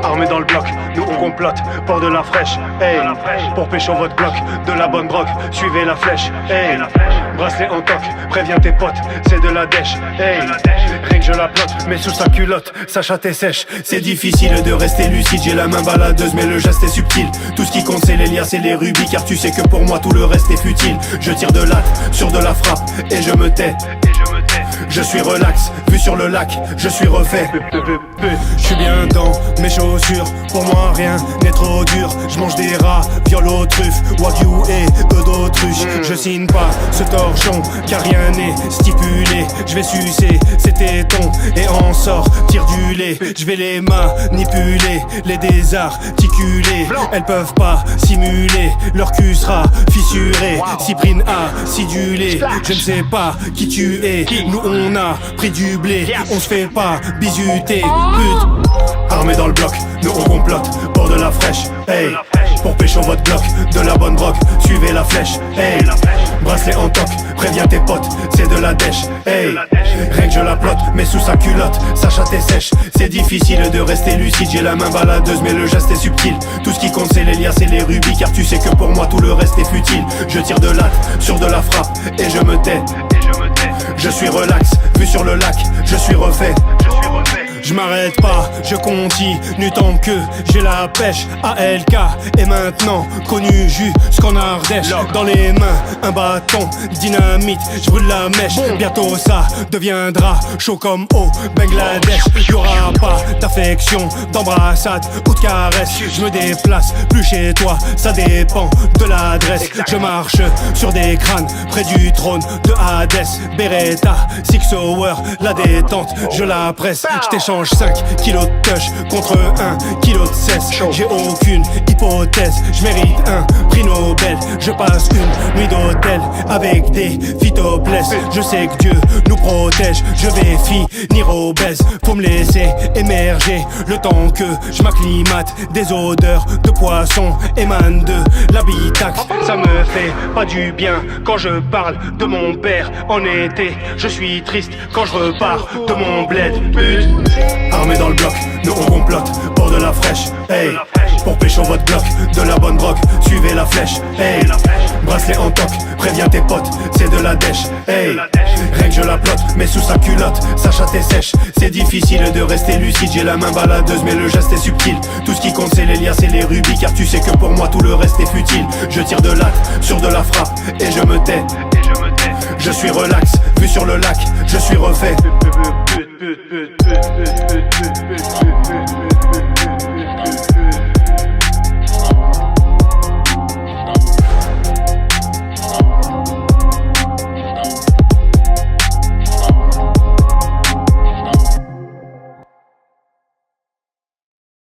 Armé dans le bloc, nous on complote, port de la fraîche, hey. Pour pécho votre bloc, de la bonne drogue, suivez la flèche, hey. Bracelet en toc, préviens tes potes, c'est de la dèche, hey. Rien que je la plotte, mais sous sa culotte, sa chatte est sèche. C'est difficile de rester lucide, j'ai la main baladeuse mais le geste est subtil. Tout ce qui compte c'est les liasses et les rubis, car tu sais que pour moi tout le reste est futile. Je tire de latte sur de la frappe et je me tais. Je suis relax, vu sur le lac, je suis refait. Je suis bien dans mes chaussures, pour moi rien n'est trop dur. Je mange des rats, viol aux truffes, wagyu et œufs d'autruche. Je signe pas ce torchon, car rien n'est stipulé. Je vais sucer ces tétons et en sortir du lait. Je vais les manipuler, les désarticuler. Elles peuvent pas simuler, leur cul sera fissuré. Cyprine acidulée, je ne sais pas qui tu es. Nous on a pris du blé, on se fait pas bisuter. Armé dans le bloc, nous on complote, pour de la fraîche, hey. Pour pécho votre bloc, de la bonne drogue, suivez la flèche, hey. Bracelet en toc, préviens tes potes, c'est de la dèche, hey. Rien que je la plotte, mais sous sa culotte, sa chatte est sèche. C'est difficile de rester lucide, j'ai la main baladeuse mais le geste est subtil. Tout ce qui compte c'est les liasses et les rubis, car tu sais que pour moi tout le reste est futile. Je tire de latte sur de la frappe et je me tais. Je suis relax, vu sur le lac, je suis refait. Je m'arrête pas, je continue tant que j'ai la pêche. ALK et maintenant connu jusqu'en Ardèche. Dans les mains un bâton, dynamite, je brûle la mèche. Bientôt ça deviendra chaud comme au Bangladesh. Y'aura pas d'affection, d'embrassade ou de caresse. Je me déplace plus chez toi, ça dépend de l'adresse. Je marche sur des crânes près du trône de Hadès. Beretta, Six Hour, la détente, je la presse. J't'échange 5 kilos de touch contre 1 kilo de cesse. J'ai aucune hypothèse, je mérite un prix Nobel. Je passe une nuit d'hôtel avec des phytoplèses. Je sais que Dieu nous protège, je vais finir obèse. Faut me laisser émerger le temps que je m'acclimate. Des odeurs de poisson émanent de l'habitacle. Ça me fait pas du bien quand je parle de mon père en été. Je suis triste quand je repars de mon bled. Armé dans le bloc, nous on complote, pour de la fraîche, hey. Pour pécho votre bloc, de la bonne drogue, suivez la flèche, hey. Bracelet en toc, préviens tes potes, c'est de la dèche, hey. Rien que je la plotte, mais sous sa culotte, sa chatte est sèche. C'est difficile de rester lucide, j'ai la main baladeuse mais le geste est subtil. Tout ce qui compte c'est les liasses et les rubis, car tu sais que pour moi tout le reste est futile. Je tire de latte sur de la frappe et je me tais. Je suis relax, vu sur le lac, je suis refait.